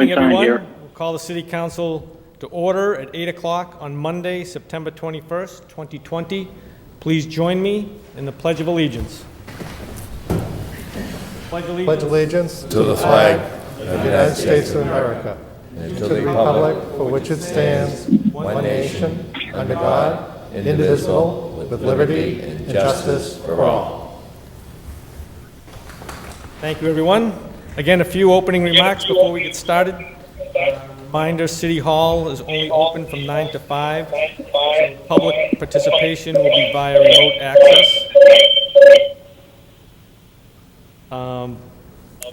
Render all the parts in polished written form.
evening, everyone. here. We'll call the City Council to order at 8 o'clock on Monday, September 21st, 2020. Please join me in the Pledge of Allegiance. Pledge allegiance to the flag of the United States of America and to the republic for which it stands, one nation, under God, indivisible, with liberty and justice for all. Thank you, everyone. Again, a few opening remarks before we get started. Reminder, City Hall is only open from 9 to 5. So public participation will be via remote access.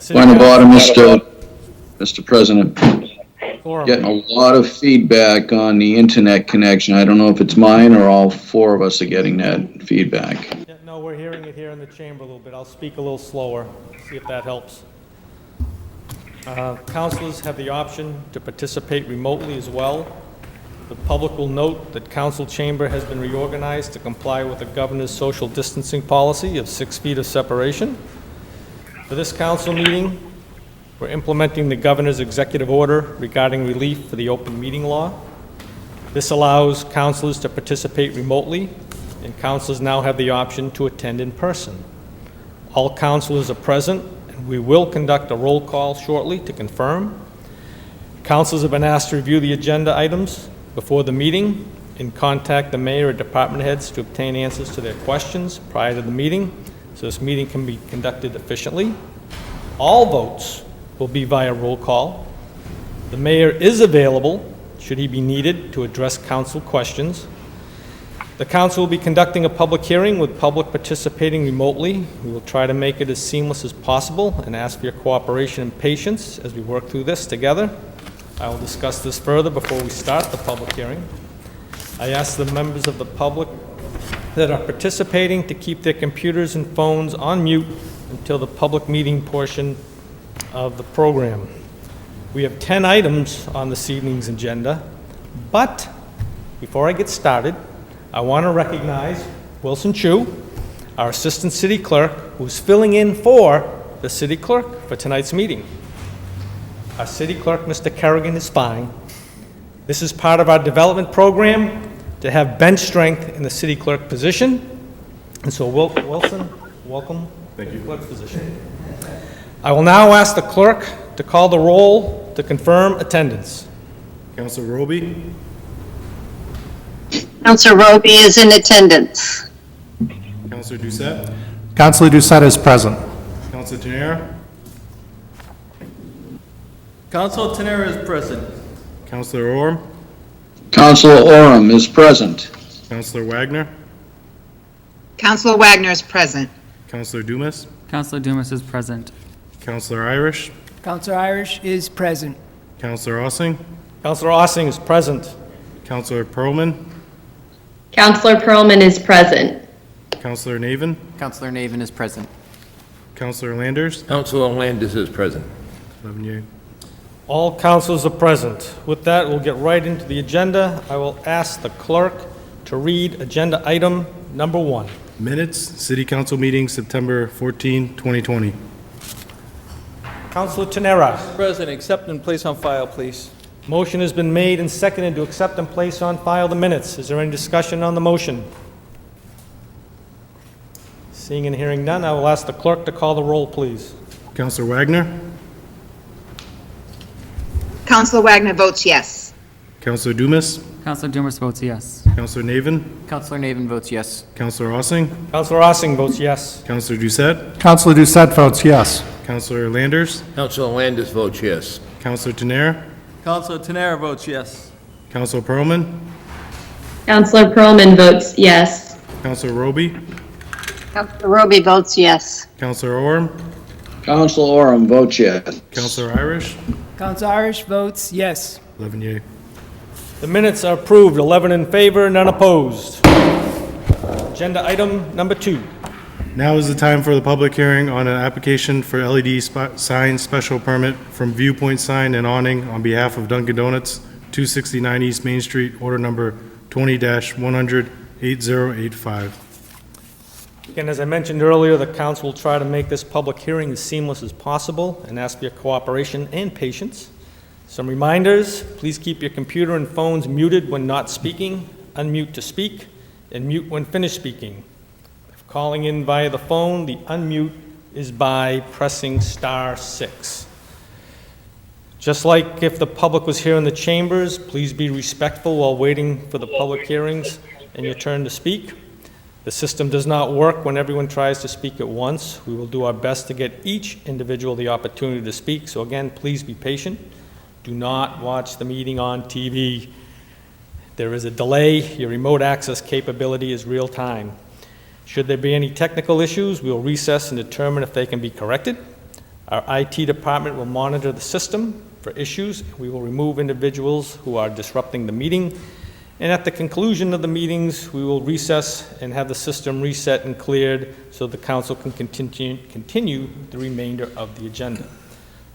Point of order, Mr. President. Forum. Getting a lot of feedback on the internet connection. I don't know if it's mine or all four of us are getting that feedback. Yeah, no, we're hearing it here in the chamber a little bit. I'll speak a little slower, see if that helps. Councilors have the option to participate remotely as well. The public will note that council chamber has been reorganized to comply with the governor's social distancing policy of 6 feet of separation. For this council meeting, we're implementing the governor's executive order regarding relief for the open meeting law. This allows councilors to participate remotely, and councilors now have the option to attend in person. All councilors are present, and we will conduct a roll call shortly to confirm. Councilors have been asked to review the agenda items before the meeting and contact the mayor or department heads to obtain answers to their questions prior to the meeting, so this meeting can be conducted efficiently. All votes will be via roll call. The mayor is available, should he be needed, to address council questions. The council will be conducting a public hearing with public participating remotely. We will try to make it as seamless as possible and ask for your cooperation and patience as we work through this together. I will discuss this further before we start the public hearing. I ask the members of the public that are participating to keep their computers and phones on mute until the public meeting portion of the program. We have 10 items on this evening's agenda, but before I get started, I want to recognize Wilson Chu, our Assistant City Clerk, who's filling in for the City Clerk for tonight's meeting. Our City Clerk, Mr. Kerrigan, is fine. This is part of our development program to have bench strength in the City Clerk position. And so, Wilson, welcome. Thank you. To the Clerk's position. I will now ask the Clerk to call the roll to confirm attendance. Councilor Roby, Councilor Roby is in attendance. Councilor Doucette, Councilor Doucette is present. Councilor Tenera, Councilor Tenera is present. Councilor Orm, Councilor Oram is present. Councilor Wagner, Councilor Wagner is present. Councilor Dumas, Councilor Dumas is present. Councilor Irish, Councilor Irish is present. Councilor Ossing, Councilor Ossing is present. Councilor Perlman, Councilor Perlman is present. Councilor Navin, Councilor Navin is present. Councilor Landers, Councilor Landis is present. 11 yea. All councilors are present. With that, we'll get right into the agenda. I will ask the clerk to read agenda item number 1. Minutes, City Council meeting September 14, 2020. Councilor Tenera. President, accept and place on file, please. Motion has been made and seconded to accept and place on file the minutes. Is there any discussion on the motion? Seeing and hearing none, I will ask the clerk to call the roll, please. Councilor Wagner, Councilor Wagner votes yes. Councilor Dumas, Councilor Dumas votes yes. Councilor Navin, Councilor Navin votes yes. Councilor Ossing, Councilor Ossing votes yes. Councilor Doucette, Councilor Doucette votes yes. Councilor Landers, Councilor Landis votes yes. Councilor Tenera, Councilor Tenera votes yes. Councilor Perlman, Councilor Perlman votes yes. Councilor Roby, Councilor Roby votes yes. Councilor Orm, Councilor Oram votes yes. Councilor Irish, Councilor Irish votes yes. 11 yea. The minutes are approved, 11 in favor, none opposed. Agenda item number 2. Now is the time for the public hearing on an application for LED sign special permit from Viewpoint Sign and Awning on behalf of Dunkin' Donuts, 269 East Main Street, order number 20-100-8085. Again, as I mentioned earlier, the council will try to make this public hearing as seamless as possible and ask for your cooperation and patience. Some reminders, please keep your computer and phones muted when not speaking, unmute to speak, and mute when finished speaking. If calling in via the phone, the unmute is by pressing *6. Just like if the public was here in the chambers, please be respectful while waiting for the public hearings and your turn to speak. The system does not work when everyone tries to speak at once. We will do our best to get each individual the opportunity to speak, so again, please be patient. Do not watch the meeting on TV. There is a delay. Your remote access capability is real time. Should there be any technical issues, we will recess and determine if they can be corrected. Our IT department will monitor the system for issues. We will remove individuals who are disrupting the meeting. And at the conclusion of the meetings, we will recess and have the system reset and cleared so the council can continue the remainder of the agenda.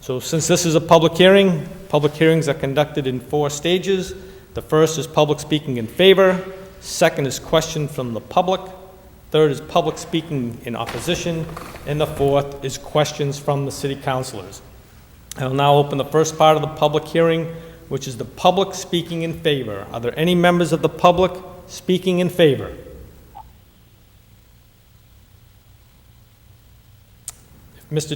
So since this is a public hearing, public hearings are conducted in 4 stages. The first is public speaking in favor. Second is question from the public. Third is public speaking in opposition. And the fourth is questions from the city councilors. I will now open the first part of the public hearing, which is the public speaking in favor. Are there any members of the public speaking in favor? If Mr.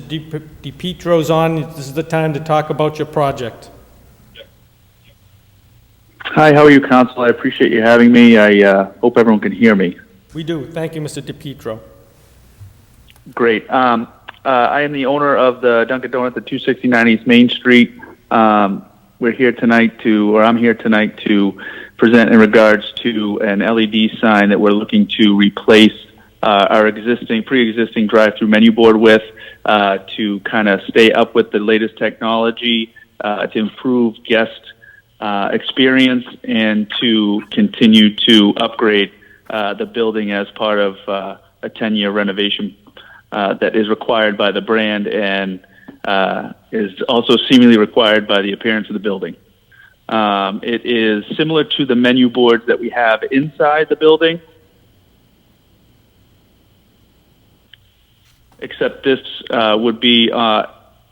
DiPietro's on, this is the time to talk about your project. Hi, how are you, Council? I appreciate you having me. I hope everyone can hear me. We do. Thank you, Mr. DiPietro. Great. I am the owner of the Dunkin' Donuts at 269 East Main Street. I'm here tonight to present in regards to an LED sign that we're looking to replace our pre-existing drive-through menu board with to kind of stay up with the latest technology, to improve guest experience, and to continue to upgrade the building as part of a 10-year renovation that is required by the brand and is also seemingly required by the appearance of the building. It is similar to the menu boards that we have inside the building, except this would be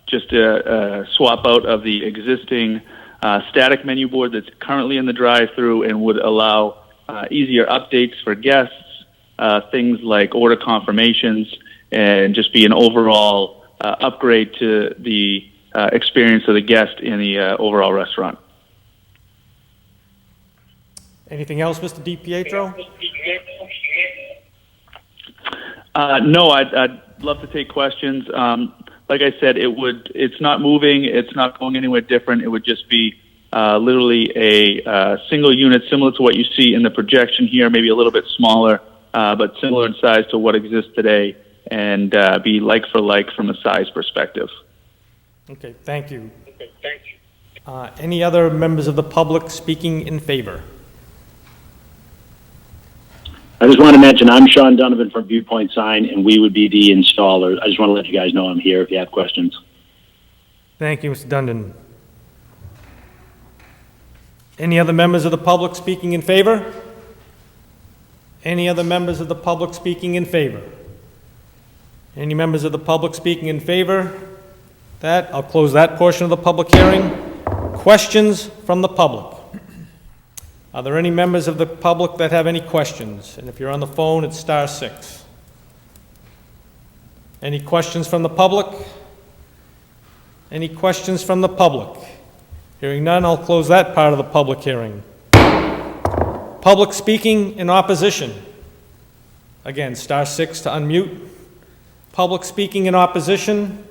just a swap out of the existing static menu board that's currently in the drive-through and would allow easier updates for guests, things like order confirmations, and just be an overall upgrade to the experience of the guest in the overall restaurant. Anything else, Mr. DiPietro? No, I'd love to take questions. Like I said, it's not moving. It's not going anywhere different. It would just be literally a single unit, similar to what you see in the projection here, maybe a little bit smaller, but similar in size to what exists today, and be like for like from a size perspective. Okay, thank you. Any other members of the public speaking in favor? I just want to mention I'm Sean Donovan from Viewpoint Sign, and we would be the installer. I just want to let you guys know I'm here if you have questions. Thank you, Mr. Dundon. Any other members of the public speaking in favor? Any other members of the public speaking in favor? Any members of the public speaking in favor? I'll close that portion of the public hearing. Questions from the public. Are there any members of the public that have any questions? And if you're on the phone, it's *6. Any questions from the public? Any questions from the public? Hearing none, I'll close that part of the public hearing. Public speaking in opposition. Again, *6 to unmute. Public speaking in opposition.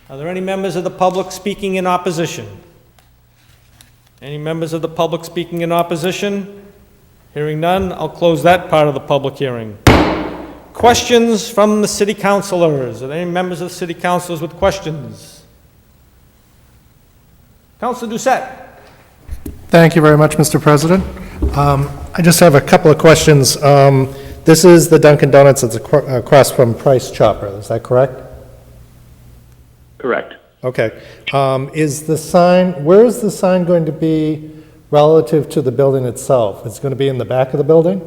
Are there any members of the public speaking in opposition? Any members of the public speaking in opposition? Hearing none, I'll close that part of the public hearing. Questions from the city councilors. Are there any members of the city councilors with questions? Councilor Doucette. Thank you very much, Mr. President. I just have a couple of questions. This is the Dunkin' Donuts that's across from Price Chopper, is that correct? Correct. Okay. Where is the sign going to be relative to the building itself? It's going to be in the back of the building?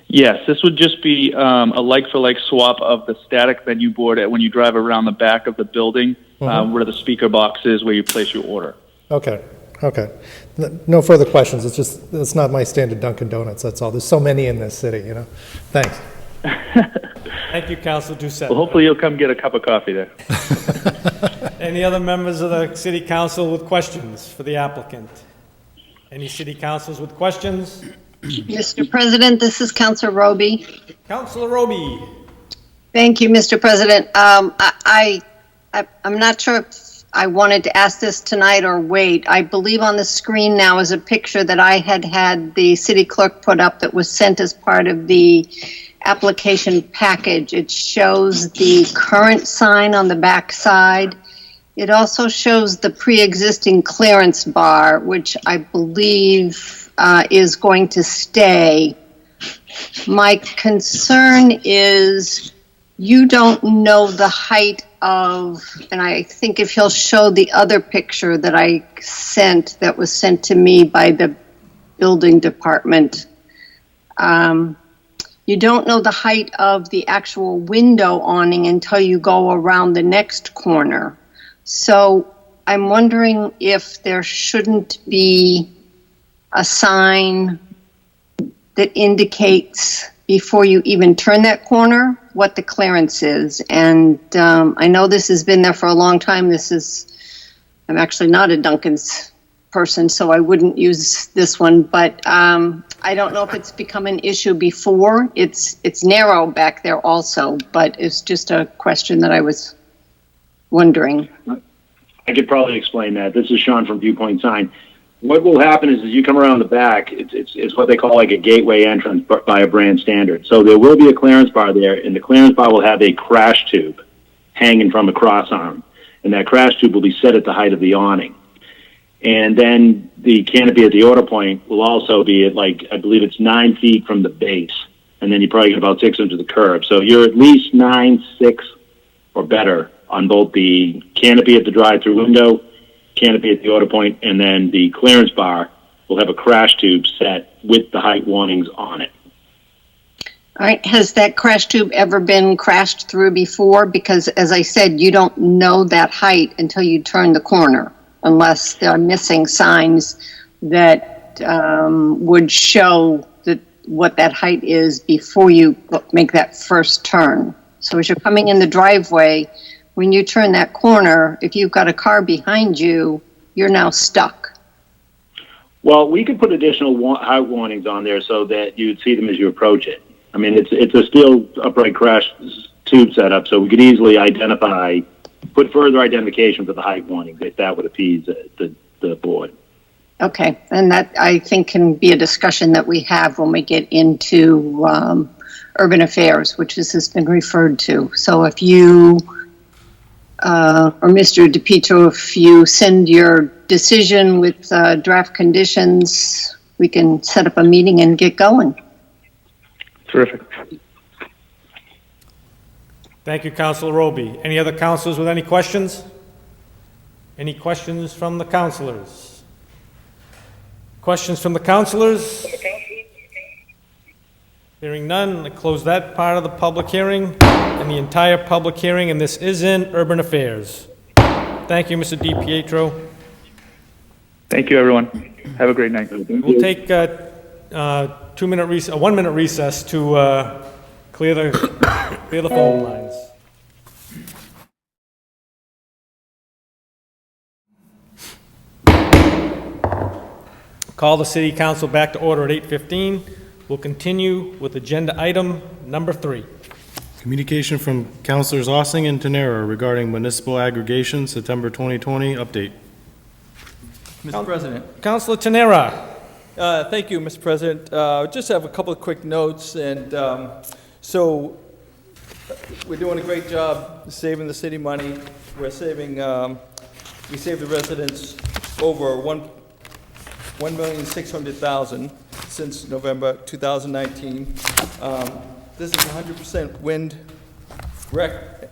Yes, this would just be a like-for-like swap of the static menu board when you drive around the back of the building. where the speaker box is, where you place your order. Okay, okay. No further questions. It's just, it's not my standard Dunkin' Donuts, that's all. There's so many in this city, you know? Thanks. Thank you, Councilor Doucette. Well, hopefully you'll come get a cup of coffee there. Any other members of the city council with questions for the applicant? Any city councilors with questions? Mr. President, this is Councilor Roby. Councilor Roby. Thank you, Mr. President. I'm not sure if I wanted to ask this tonight or wait. I believe on the screen now is a picture that I had the city clerk put up that was sent as part of the application package. It shows the current sign on the back side. It also shows the pre-existing clearance bar, which I believe is going to stay. My concern is you don't know the height of, and I think if he'll show the other picture that I sent, that was sent to me by the building department, you don't know the height of the actual window awning until you go around the next corner. So I'm wondering if there shouldn't be a sign that indicates before you even turn that corner what the clearance is. And I know this has been there for a long time. I'm actually not a Dunkin's person, so I wouldn't use this one, but I don't know if it's become an issue before. It's narrow back there also, but it's just a question that I was wondering. I could probably explain that. This is Sean from Viewpoint Sign. What will happen is, as you come around the back, it's what they call like a gateway entrance by a brand standard. So there will be a clearance bar there, and the clearance bar will have a crash tube hanging from a cross arm, and that crash tube will be set at the height of the awning. And then the canopy at the order point will also be at, like, I believe it's 9 feet from the base, and then you probably get about 6 inches to the curb. So you're at least 9, 6, or better on both the canopy at the drive-through window, canopy at the order point, and then the clearance bar will have a crash tube set with the height warnings on it. All right, has that crash tube ever been crashed through before? Because as I said, you don't know that height until you turn the corner, unless there are missing signs that would show what that height is before you make that first turn. So as you're coming in the driveway, when you turn that corner, if you've got a car behind you, you're now stuck. Well, we could put additional height warnings on there so that you'd see them as you approach it. I mean, it's a steel upright crash tube setup, so we could easily put further identification for the height warnings if that would appease the board. Okay, and that I think can be a discussion that we have when we get into urban affairs, which this has been referred to. So if you or Mr. DePietro, if you send your decision with draft conditions, we can set up a meeting and get going. Terrific. Thank you, Councilor Roby. Any other councilors with any questions? Any questions from the councilors? Questions from the councilors? Hearing none, I close that part of the public hearing and the entire public hearing, and this is in Urban Affairs. Thank you, Mr. DiPietro. Thank you, everyone. Have a great night. We'll take a 1-minute recess to clear the phone lines. Call the City Council back to order at 8:15. We'll continue with agenda item number 3. Communication from Councilors Ossing and Tenera regarding municipal aggregation, September 2020 update. Mr. President. Councilor Tenera. Thank you, Mr. President. Just have a couple of quick notes, and so we're doing a great job saving the city money. We're saving, we saved the residents over $1,600,000 since November 2019. This is 100% wind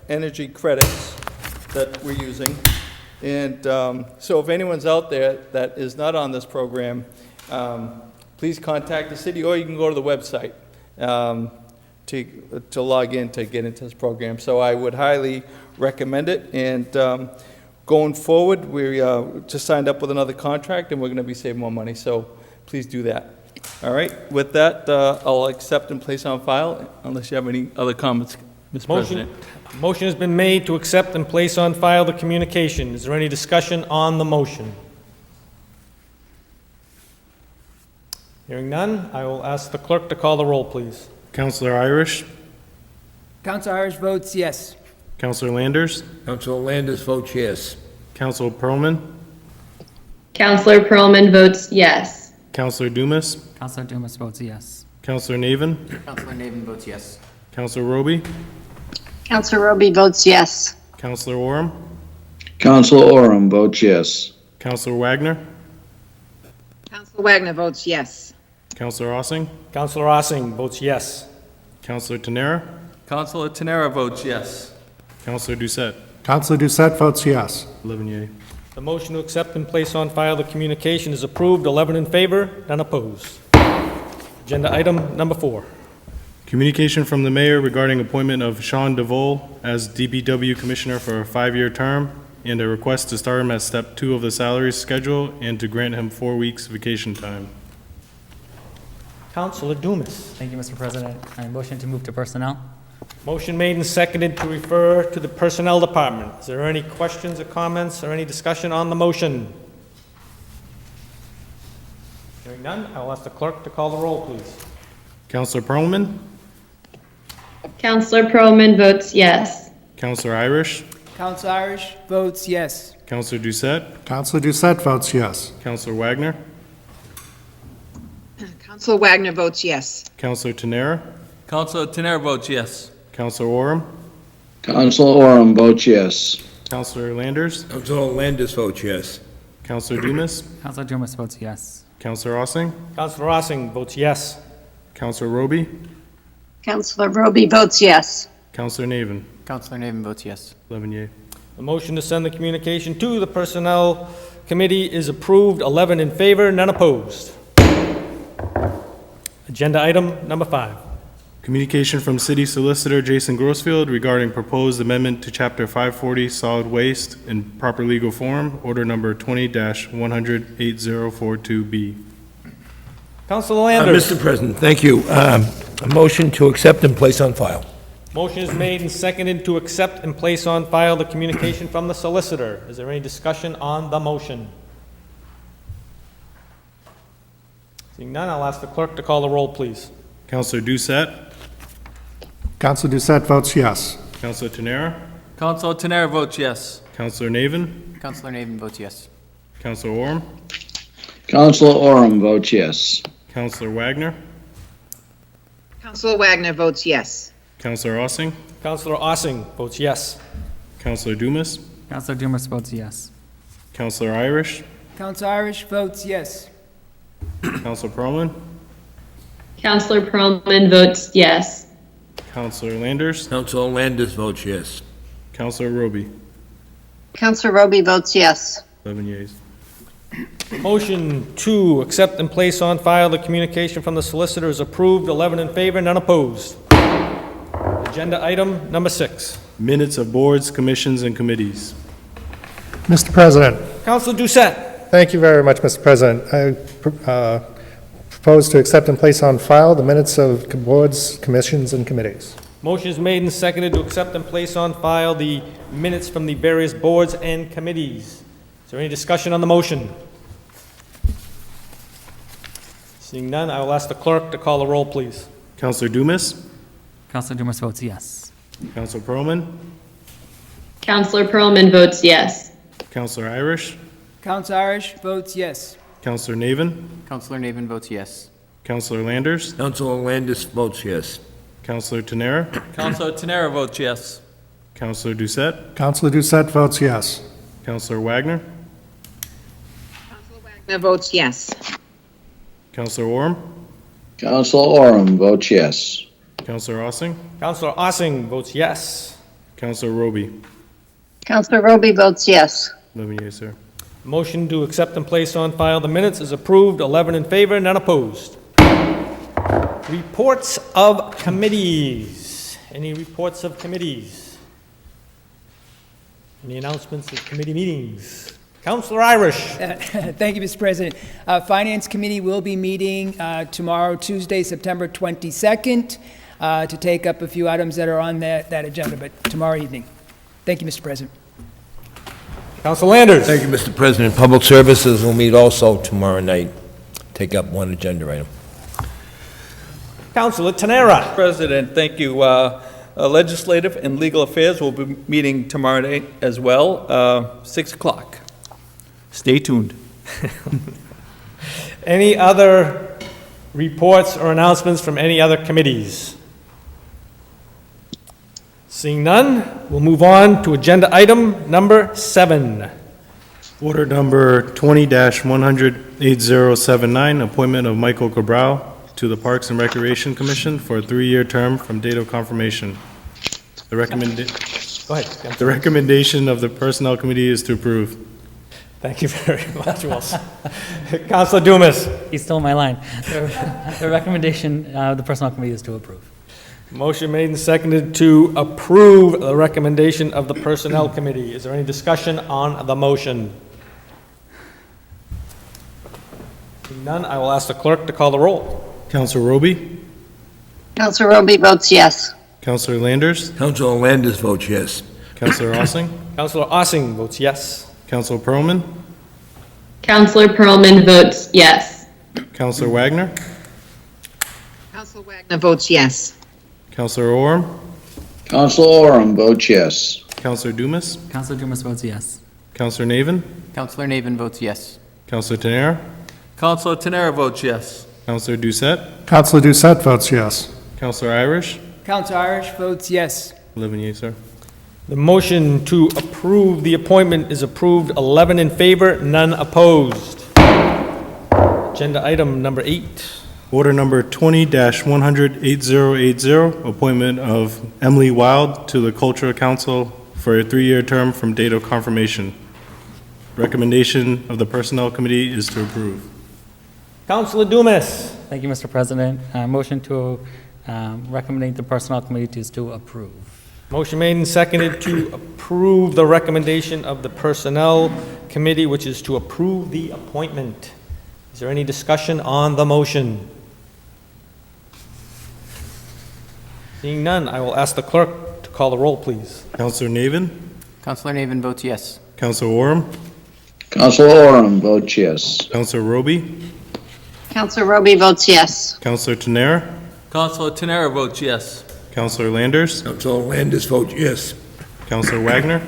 energy credits that we're using. And so if anyone's out there that is not on this program, please contact the city, or you can go to the website to log in to get into this program. So I would highly recommend it. And Going forward, we just signed up with another contract, and we're going to be saving more money, so please do that. All right, with that, I'll accept and place on file, unless you have any other comments, Mr. President. Motion has been made to accept and place on file the communication. Is there any discussion on the motion? Hearing none, I will ask the clerk to call the roll, please. Counselor Irish, Counselor Irish votes yes. Counselor Landers, Counselor Landis votes yes. Counselor Pearlman, Counselor Pearlman votes yes. Counselor Dumas, Counselor Dumas votes yes. Counselor Navin, Counselor Navin votes yes. Counselor Roby, Counselor Roby votes yes. Counselor Orem, Counselor Orem votes yes. Counselor Wagner, Counselor Wagner votes yes. Counselor Ossing, Counselor Ossing votes yes. Counselor Tenera, Counselor Tenera votes yes. Counselor Doucette, Counselor Doucette votes yes. 11 yea. The motion to accept and place on file the communication is approved, 11 in favor, none opposed. Agenda item number 4. Communication from the mayor regarding appointment of Sean DeVol as DPW Commissioner for a 5-year term, and a request to start him at Step 2 of the salary schedule and to grant him 4 weeks vacation time. Counselor Dumas. Thank you, Mr. President. I motion to move to personnel. Motion made and seconded to refer to the Personnel Department. Is there any questions or comments or any discussion on the motion? Hearing none, I will ask the clerk to call the roll, please. Counselor Pearlman, Counselor Pearlman votes yes. Counselor Irish, Counselor Irish votes yes. Counselor Doucette, Counselor Doucette votes yes. Counselor Wagner, Counselor Wagner votes yes. Counselor Tenera, Counselor Tenera votes yes. Counselor Orem, Counselor Orem votes yes. Counselor Landers, Counselor Landis votes yes. Counselor Dumas, Counselor Dumas votes yes. Counselor Ossing, Counselor Ossing votes yes. Counselor Roby, Counselor Roby votes yes. Counselor Navin, Counselor Navin votes yes. 11 yea. The motion to send the communication to the Personnel Committee is approved, 11 in favor, none opposed. Agenda item number 5. Communication from City Solicitor Jason Grossfield regarding proposed amendment to Chapter 540 Solid Waste in proper legal form, order number 20-100-8042B. Counselor Landers. Mr. President, thank you. A motion to accept and place on file. Motion is made and seconded to accept and place on file the communication from the solicitor. Is there any discussion on the motion? Seeing none, I'll ask the clerk to call the roll, please. Counselor Doucette, Counselor Doucette votes yes. Counselor Tenera, Counselor Tenera votes yes. Counselor Navin, Counselor Navin votes yes. Counselor Orem, Counselor Orem votes yes. Counselor Wagner, Counselor Wagner votes yes. Counselor Ossing, Counselor Ossing votes yes. Counselor Dumas, Counselor Dumas votes yes. Counselor Irish, Counselor Irish votes yes. Counselor Pearlman, Counselor Pearlman votes yes. Counselor Landers, Counselor Landis votes yes. Counselor Roby, Counselor Roby votes yes. 11 yeas. Motion to accept and place on file the communication from the solicitor is approved, 11 in favor, none opposed. Agenda item number 6. Minutes of boards, commissions, and committees. Mr. President, Counselor Doucette. thank you very much, Mr. President. I propose to accept and place on file the minutes of boards, commissions, and committees. Motion is made and seconded to accept and place on file the minutes from the various boards and committees. Is there any discussion on the motion? Seeing none, I will ask the clerk to call the roll, please. Counselor Dumas, Counselor Dumas votes yes. Counselor Pearlman, Counselor Pearlman votes yes. Counselor Irish, Counselor Irish votes yes. Counselor Navin, Counselor Navin votes yes. Counselor Landers, Counselor Landis votes yes. Counselor Tenera, Counselor Tenera votes yes. Counselor Doucette, Counselor Doucette votes yes. Counselor Wagner, Counselor Wagner votes yes. Counselor Orem, Counselor Orem votes yes. Counselor Ossing, Counselor Ossing votes yes. Counselor Roby. Counselor Roby votes yes. 11 yeas, sir. Motion to accept and place on file the minutes is approved, 11 in favor, none opposed. Reports of committees. Any reports of committees? Any announcements of committee meetings? Councilor Irish. Thank you, Mr. President. Finance Committee will be meeting tomorrow, Tuesday, September 22nd, to take up a few items that are on that agenda, but tomorrow evening. Thank you, Mr. President. Councilor Landers. Thank you, Mr. President. Public Services will meet also tomorrow night. Take up one agenda item. Councilor Tenera. President, thank you. Legislative and Legal Affairs will be meeting tomorrow night as well, 6 o'clock. Stay tuned. Any other reports or announcements from any other committees? Seeing none, we'll move on to agenda item number 7. Order number 20-100-8079, appointment of Michael Cabral to the Parks and Recreation Commission for a 3-year term from date of confirmation. Go ahead. The recommendation of the Personnel Committee is to approve. Thank you very much, Wilson. Councilor Dumas. He stole my line. The recommendation of the Personnel Committee is to approve. Motion made and seconded to approve the recommendation of the Personnel Committee. Is there any discussion on the motion? Seeing none, I will ask the clerk to call the roll. Councilor Roby? Councilor Roby votes yes. Councilor Landers? Councilor Landers votes yes. Councilor Ossing? Councilor Ossing votes yes. Councilor Pearlman? Counselor Pearlman votes yes. Councilor Wagner? Counselor Wagner votes yes. Councilor Orem? Councilor Orem votes yes. Councilor Dumas? Counselor Dumas votes yes. Councilor Navin? Counselor Navin votes yes. Councilor Tenera? Councilor Tenera votes yes. Councilor Doucette? Councilor Doucette votes yes. Councilor Irish? Councilor Irish votes yes. 11 yeas, sir. The motion to approve the appointment is approved, 11 in favor, none opposed. Agenda item number 8. Order number 20-100-8080, appointment of Emily Wild to the Cultural Council for a 3-year term from date of confirmation. Recommendation of the Personnel Committee is to approve. Councilor Dumas. Thank you, Mr. President. Motion to recommend the Personnel Committee is to approve. Motion made and seconded to approve the recommendation of the Personnel Committee, which is to approve the appointment. Is there any discussion on the motion? Seeing none, I will ask the clerk to call the roll, please. Councilor Navin? Counselor Navin votes yes. Councilor Orem? Councilor Orem votes yes. Councilor Roby? Councilor Roby votes yes. Councilor Tenera? Councilor Tenera votes yes. Councilor Landers? Councilor Landers votes yes. Councilor Wagner?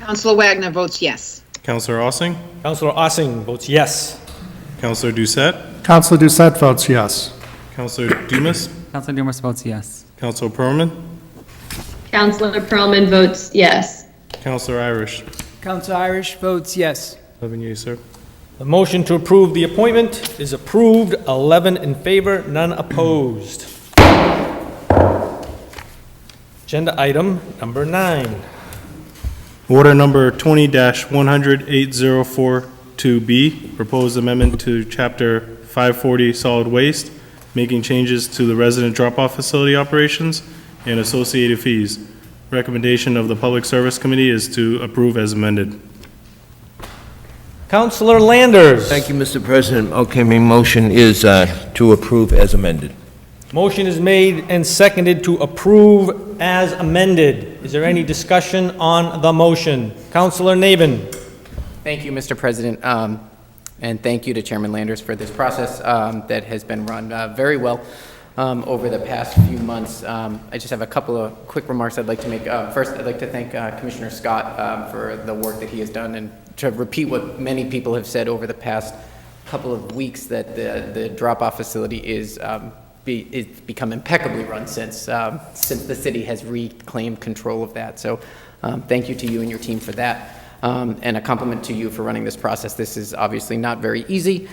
Counselor Wagner votes yes. Councilor Ossing? Councilor Ossing votes yes. Councilor Doucette? Councilor Doucette votes yes. Councilor Dumas? Counselor Dumas votes yes. Councilor Pearlman? Counselor Pearlman votes yes. Councilor Irish? Councilor Irish votes yes. 11 yeas, sir. The motion to approve the appointment is approved, 11 in favor, none opposed. Agenda item number 9. Order number 20-100-8042B, proposed amendment to Chapter 540 Solid Waste, making changes to the resident drop-off facility operations and associated fees. Recommendation of the Public Service Committee is to approve as amended. Councilor Landers. Thank you, Mr. President. Okay, my motion is to approve as amended. Motion is made and seconded to approve as amended. Is there any discussion on the motion? Councilor Navin. Thank you, Mr. President, and thank you to Chairman Landers for this process that has been run very well over the past few months. I just have a couple of quick remarks I'd like to make. First, I'd like to thank Commissioner Scott for the work that he has done, and to repeat what many people have said over the past couple of weeks, that the drop-off facility is it's become impeccably run since the city has reclaimed control of that. So thank you to you and your team for that. And a compliment to you for running this process. This is obviously not very easy.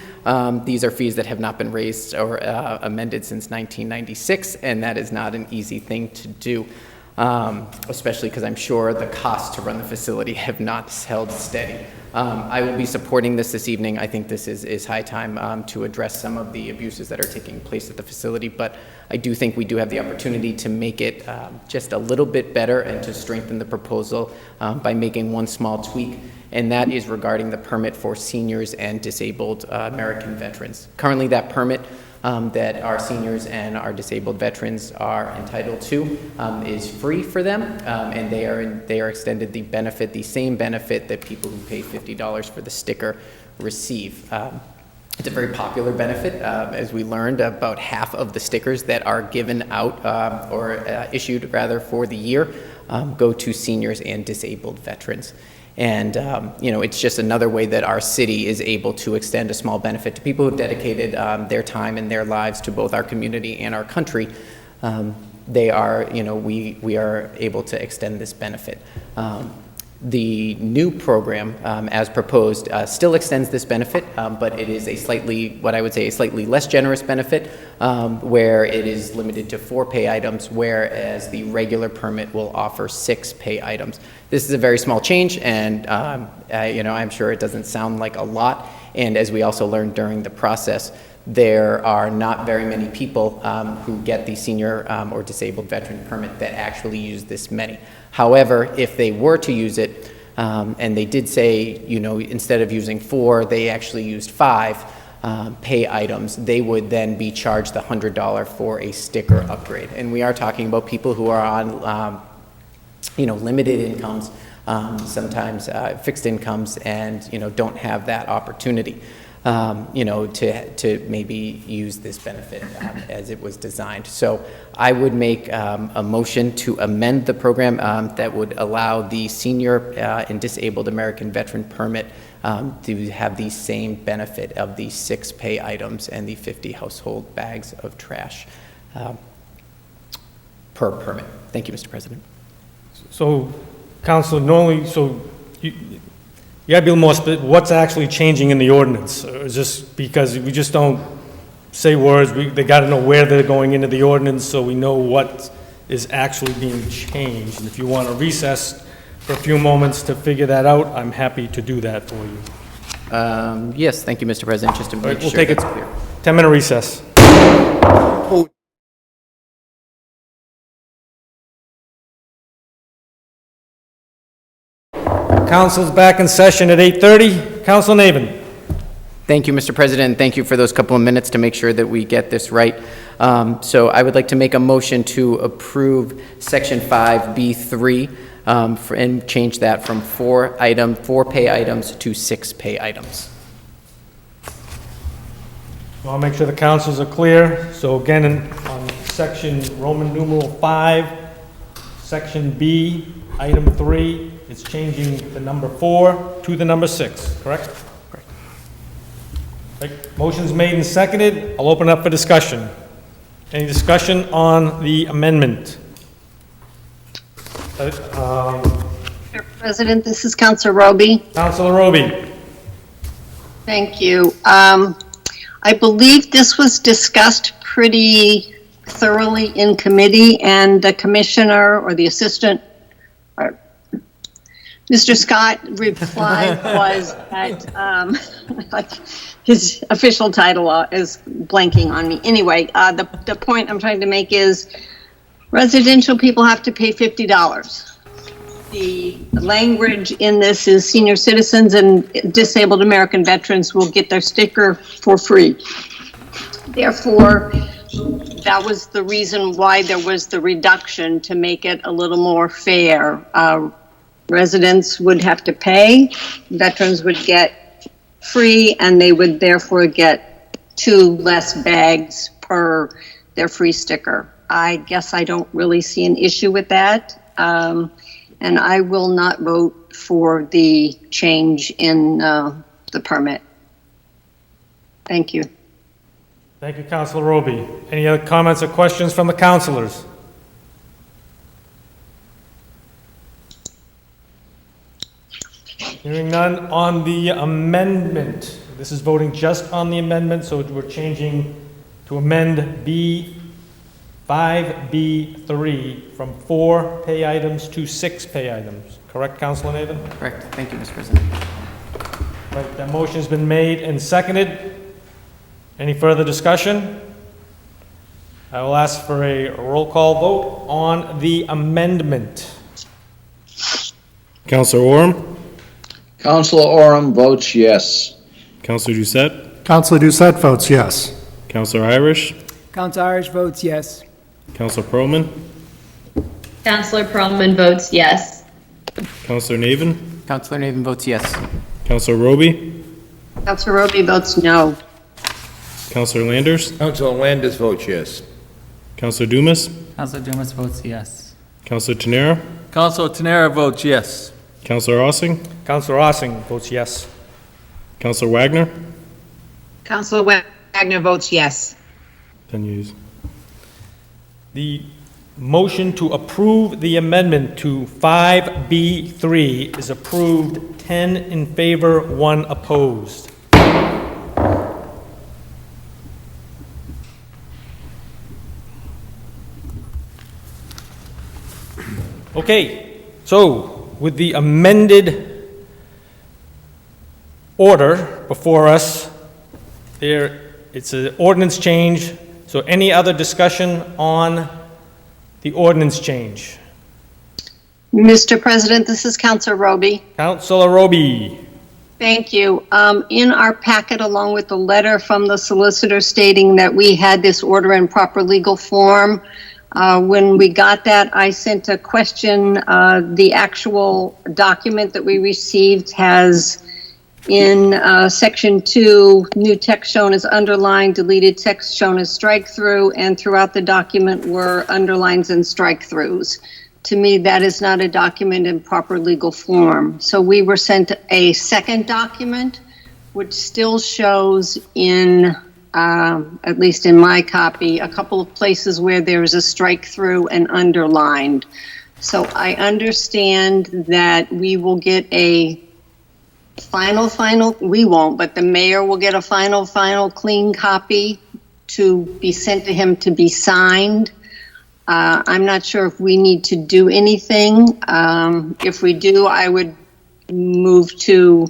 These are fees that have not been raised or amended since 1996, and that is not an easy thing to do. especially because I'm sure the costs to run the facility have not held steady. I will be supporting this evening. I think this is high time to address some of the abuses that are taking place at the facility, but I do think we do have the opportunity to make it just a little bit better and to strengthen the proposal by making one small tweak, and that is regarding the permit for seniors and disabled American veterans. Currently, that permit that our seniors and our disabled veterans are entitled to is free for them, and they are extended the same benefit that people who pay $50 for the sticker receive. It's a very popular benefit. As we learned, about half of the stickers that are given out or issued rather for the year go to seniors and disabled veterans. And, it's just another way that our city is able to extend a small benefit to people who've dedicated their time and their lives to both our community and our country. We are able to extend this benefit. The new program, as proposed, still extends this benefit, but it is a slightly less generous benefit, where it is limited to 4 pay items, whereas the regular permit will offer 6 pay items. This is a very small change, and I'm sure it doesn't sound like a lot. And as we also learned during the process, there are not very many people who get the senior or disabled veteran permit that actually use this many. However, if they were to use it, and they did say, instead of using 4, they actually used 5 pay items, they would then be charged the $100 for a sticker upgrade. And we are talking about people who are on, limited incomes, sometimes fixed incomes, and, don't have that opportunity. To maybe use this benefit as it was designed. So I would make a motion to amend the program that would allow the senior and disabled American veteran permit to have the same benefit of the 6 pay items and the 50 household bags of trash per permit. Thank you, Mr. President. So, Councilor, normally, you gotta be a little more specific. What's actually changing in the ordinance? Or is this because we just don't say words? They gotta know where they're going into the ordinance so we know what is actually being changed. And if you want to recess for a few moments to figure that out, I'm happy to do that for you. Yes, thank you, Mr. President, just to make We'll sure take a that's clear. 10-minute recess. Council's back in session at 8:30. Council Navin. Thank you, Mr. President. Thank you for those couple of minutes to make sure that we get this right. So I would like to make a motion to approve Section 5B3 and change that from 4 pay items to 6 pay items. I'll make sure the councils are clear. So again, on section Roman numeral 5, section B, item 3, it's changing the number 4 to the number 6, correct? Correct. Right. Motion's made and seconded. I'll open up for discussion. Any discussion on the amendment? Mr. President, this is Councilor Roby. Councilor Roby. Thank you. I believe this was discussed pretty thoroughly in committee, and the commissioner or the assistant, or Mr. Scott replied was that, like his official title is blanking on me. Anyway, the point I'm trying to make is residential people have to pay $50. The language in this is senior citizens and disabled American veterans will get their sticker for free. Therefore, that was the reason why there was the reduction, to make it a little more fair. Residents would have to pay, veterans would get free, and they would therefore get 2 less bags per their free sticker. I guess I don't really see an issue with that. And I will not vote for the change in the permit. Thank you. Thank you, Councilor Roby. Any other comments or questions from the councilors? Hearing none on the amendment. This is voting just on the amendment, so we're changing to amend B 5B3 from 4 pay items to 6 pay items. Correct, Councilor Navin? Correct. Thank you, Mr. President. Right, that motion's been made and seconded. Any further discussion? I will ask for a roll call vote on the amendment. Counselor Oram? Counselor Oram votes yes. Counselor Doucette? Counselor Doucette votes yes. Counselor Irish? Counselor Irish votes yes. Counselor Pearlman? Counselor Pearlman votes yes. Counselor Navin? Counselor Navin votes yes. Counselor Roby? Counselor Roby votes no. Counselor Landers? Councilor Landis votes yes. Counselor Dumas? Counselor Dumas votes yes. Counselor Tenera? Counselor Tenera votes yes. Counselor Ossing? Counselor Ossing votes yes. Counselor Wagner? Counselor Wagner votes yes. 10 yeas. The motion to approve the amendment to 5B3 is approved, 10 in favor, 1 opposed. Okay, so with the amended order before us, it's an ordinance change. So any other discussion on the ordinance change? Mr. President, this is Counselor Roby. Councilor Roby. Thank you. In our packet, along with the letter from the solicitor stating that we had this order in proper legal form, when we got that, I sent a question. The actual document that we received has in section 2, new text shown as underlined, deleted text shown as strike through, and throughout the document were underlines and strike throughs. To me, that is not a document in proper legal form. So we were sent a second document, which still shows in, at least in my copy, a couple of places where there is a strike through and underlined. So I understand that we will get a final, we won't, but the mayor will get a final clean copy to be sent to him to be signed. I'm not sure if we need to do anything. If we do, I would move to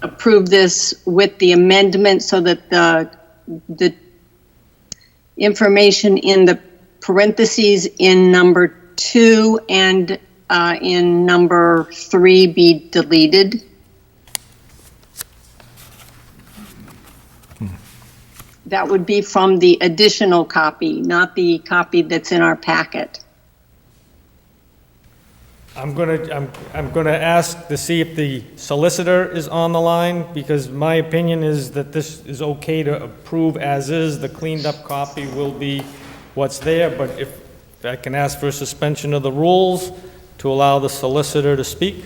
approve this with the amendment so that the information in the parentheses in number 2 and in number 3 be deleted. That would be from the additional copy, not the copy that's in our packet. I'm gonna ask to see if the solicitor is on the line, because my opinion is that this is okay to approve as is. The cleaned up copy will be what's there, but if I can ask for a suspension of the rules to allow the solicitor to speak.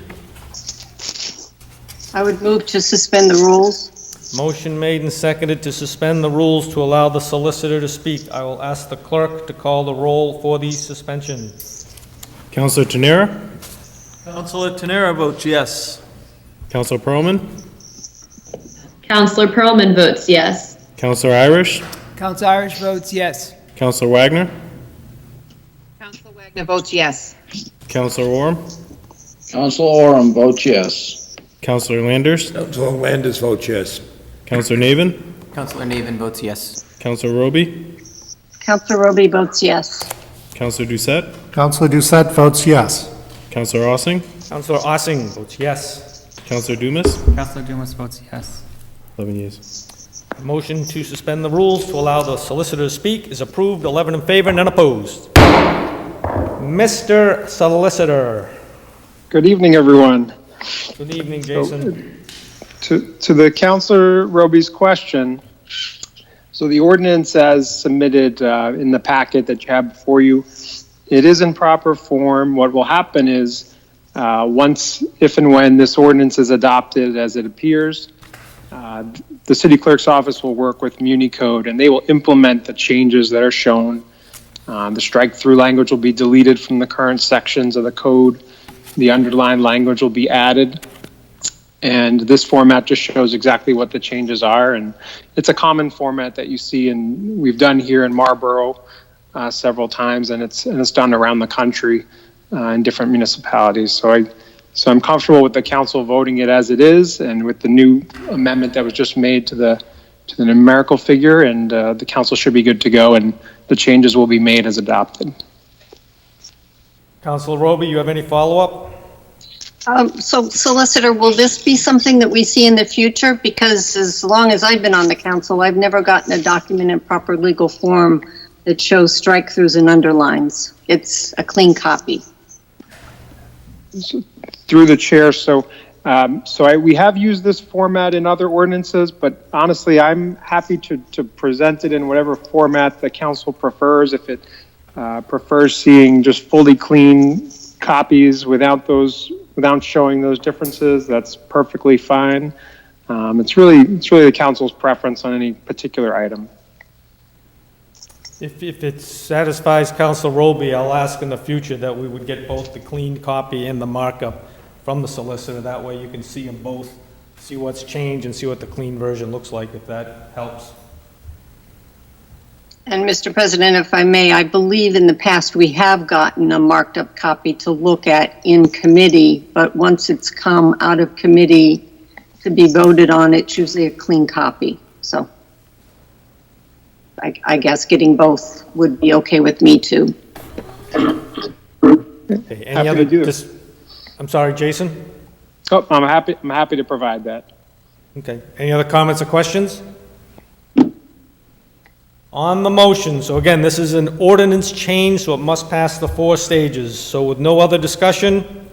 I would move to suspend the rules. Motion made and seconded to suspend the rules to allow the solicitor to speak. I will ask the clerk to call the roll for the suspension. Counselor Tenera? Counselor Tenera votes yes. Counselor Pearlman? Counselor Pearlman votes yes. Counselor Irish? Counselor Irish votes yes. Counselor Wagner? Counselor Wagner votes yes. Counselor Oram? Counselor Oram votes yes. Counselor Landers? Councilor Landis votes yes. Counselor Navin? Counselor Navin votes yes. Counselor Roby? Counselor Roby votes yes. Counselor Doucette? Counselor Doucette votes yes. Counselor Ossing? Counselor Ossing votes yes. Counselor Dumas? Counselor Dumas votes yes. 11 yeas. Motion to suspend the rules to allow the solicitor to speak is approved, 11 in favor, none opposed. Mr. Solicitor. Good evening, everyone. Good evening, Jason. To the Councilor Roby's question, so the ordinance as submitted in the packet that you have before you, it is in proper form. What will happen is once, if and when this ordinance is adopted as it appears, the city clerk's office will work with MuniCode and they will implement the changes that are shown. The strike-through language will be deleted from the current sections of the code. The underlined language will be added. And this format just shows exactly what the changes are. And it's a common format that you see, and we've done here in Marlborough several times, and it's done around the country in different municipalities. So I'm comfortable with the council voting it as it is, and with the new amendment that was just made to the numerical figure, and the council should be good to go, and the changes will be made as adopted. Councilor Roby, you have any follow-up? So, Solicitor, will this be something that we see in the future? Because as long as I've been on the council, I've never gotten a document in proper legal form that shows strike-throughs and underlines. It's a clean copy. Through the chair, we have used this format in other ordinances, but honestly, I'm happy to present it in whatever format the council prefers. If it prefers seeing just fully clean copies without showing those differences, that's perfectly fine. It's really the council's preference on any particular item. If it satisfies Councilor Roby, I'll ask in the future that we would get both the clean copy and the markup from the solicitor. That way you can see them both, see what's changed and see what the clean version looks like, if that helps. And Mr. President, if I may, I believe in the past we have gotten a marked up copy to look at in committee, but once it's come out of committee to be voted on, it's usually a clean copy. So I guess getting both would be okay with me too. Okay, any other I'm sorry, Jason? Oh, I'm happy to provide that. Okay, any other comments or questions? On the motion, so again, this is an ordinance change, so it must pass the 4 stages. So with no other discussion,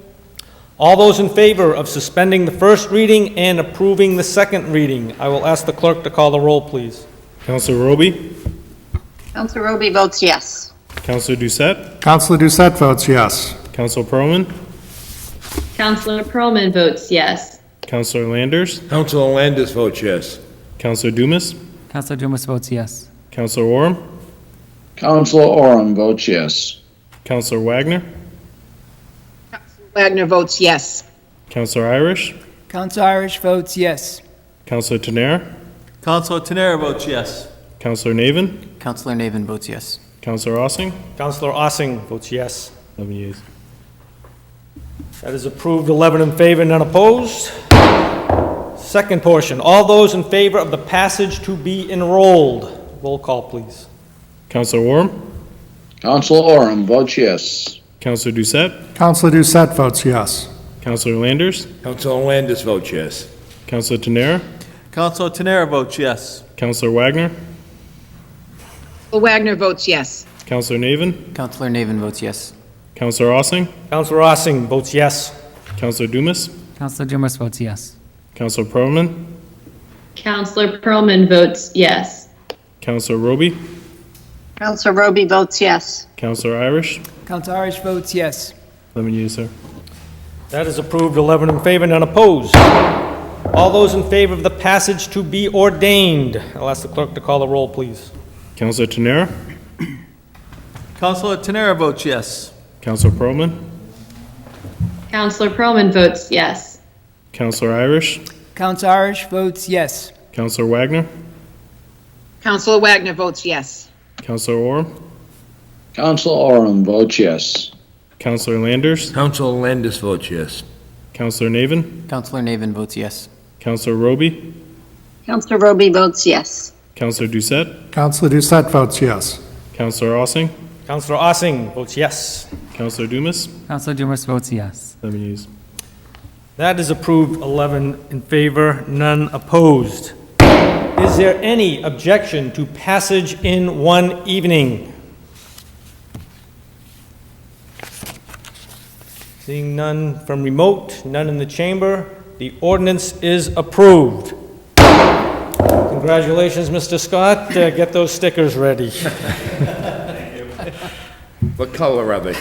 all those in favor of suspending the first reading and approving the second reading, I will ask the clerk to call the roll, please. Councilor Roby? Councilor Roby votes yes. Councilor Doucette? Councilor Doucette votes yes. Councilor Perlman? Councilor Perlman votes yes. Councilor Landers? Councilor Landis votes yes. Councilor Dumas? Councilor Dumas votes yes. Councilor Oram? Councilor Oram votes yes. Councilor Wagner? Wagner votes yes. Councilor Irish? Councilor Irish votes yes. Councilor Tenera? Councilor Tenera votes yes. Councilor Navin? Councilor Navin votes yes. Councilor Ossing? Councilor Ossing votes yes. 11 yeas. That is approved, 11 in favor, none opposed. Second portion, all those in favor of the passage to be enrolled. Roll call, please. Councilor Oram? Councilor Oram votes yes. Councilor Doucette? Councilor Doucette votes yes. Councilor Landers? Councilor Landis votes yes. Councilor Tenera? Councilor Tenera votes yes. Councilor Wagner? Wagner votes yes. Councilor Navin? Councilor Navin votes yes. Councilor Ossing? Councilor Ossing votes yes. Councilor Dumas? Councilor Dumas votes yes. Councilor Perlman? Councilor Perlman votes yes. Councilor Roby? Councilor Roby votes yes. Councilor Irish? Councilor Irish votes yes. 11 yeas, sir. That is approved, 11 in favor, none opposed. All those in favor of the passage to be ordained. I'll ask the clerk to call the roll, please. Councilor Tenera? Councilor Tenera votes yes. Councilor Perlman? Councilor Perlman votes yes. Councilor Irish? Councilor Irish votes yes. Councilor Wagner? Councilor Wagner votes yes. Councilor Oram? Councilor Oram votes yes. Councilor Landers? Councilor Landis votes yes. Councilor Navin? Councilor Navin votes yes. Councilor Roby? Councilor Roby votes yes. Councilor Doucette? Councilor Doucette votes yes. Councilor Ossing? Councilor Ossing votes yes. Councilor Dumas? Councilor Dumas votes yes. 11 yeas. That is approved, 11 in favor, none opposed. Is there any objection to passage in one evening? Seeing none from remote, none in the chamber, the ordinance is approved. Congratulations, Mr. Scott. Get those stickers ready. What color are they?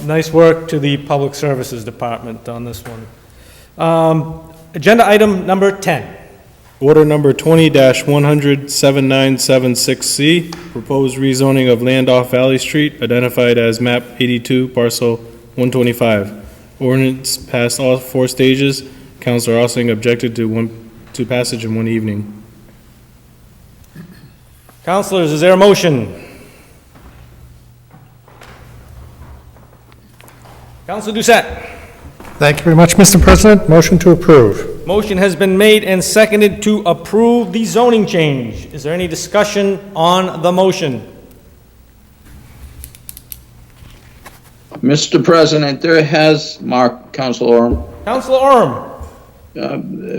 Nice work to the Public Services Department on this one. Agenda item number 10. Order number 20-100-7976C, proposed rezoning of land off Valley Street, identified as map 82, parcel 125. Ordinance passed all 4 stages. Councilor Ossing objected to passage in one evening. Councilors, is there a motion? Councilor Doucette. Thank you very much, Mr. President. Motion to approve. Motion has been made and seconded to approve the zoning change. Is there any discussion on the motion? Mr. President, there has, Councilor Orm. Councilor Orm.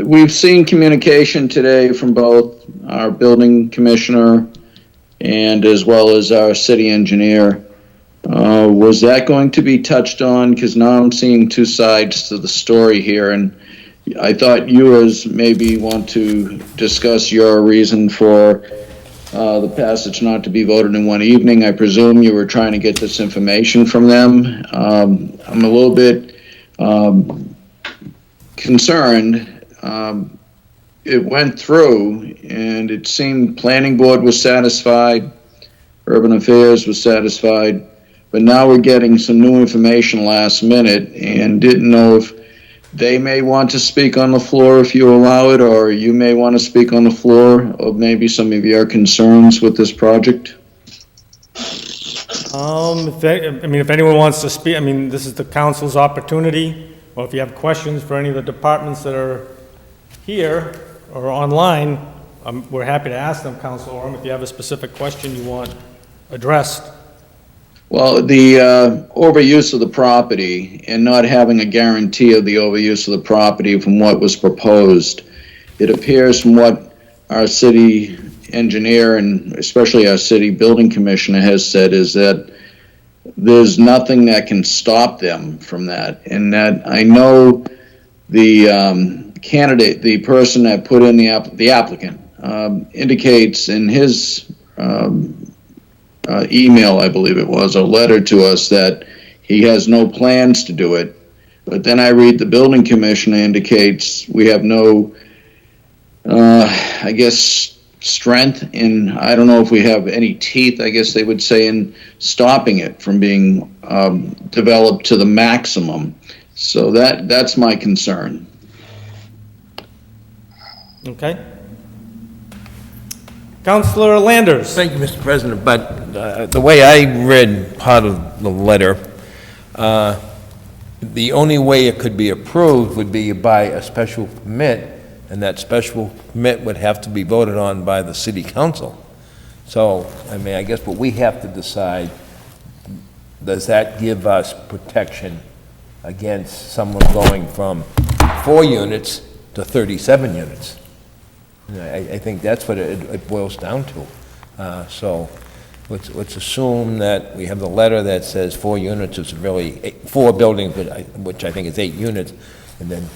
We've seen communication today from both our building commissioner and as well as our city engineer. Was that going to be touched on? Because now I'm seeing 2 sides to the story here, and I thought you as maybe want to discuss your reason for the passage not to be voted in one evening. I presume you were trying to get this information from them. I'm a little bit concerned. It went through, and it seemed planning board was satisfied, urban affairs was satisfied, but now we're getting some new information last minute, and didn't know if they may want to speak on the floor if you allow it, or you may want to speak on the floor of maybe some of your concerns with this project. If anyone wants to speak, this is the council's opportunity, or if you have questions for any of the departments that are here or online, we're happy to ask them, Councilor Orm, if you have a specific question you want addressed. Well, the overuse of the property and not having a guarantee of the overuse of the property from what was proposed, it appears from what our city engineer and especially our city building commissioner has said is that there's nothing that can stop them from that. And that I know the candidate, the person that put in the applicant, indicates in his email, I believe it was, a letter to us that he has no plans to do it. But then I read the building commissioner indicates we have no, strength in, I don't know if we have any teeth, I guess they would say, in stopping it from being developed to the maximum. So that's my concern. Okay. Councilor Landers. Thank you, Mr. President, but the way I read part of the letter, the only way it could be approved would be by a special permit, and that special permit would have to be voted on by the city council. So, I guess what we have to decide, does that give us protection against someone going from 4 units to 37 units? I think that's what it boils down to. So let's assume that we have the letter that says 4 units is really 4 buildings, which I think is 8 units, and then,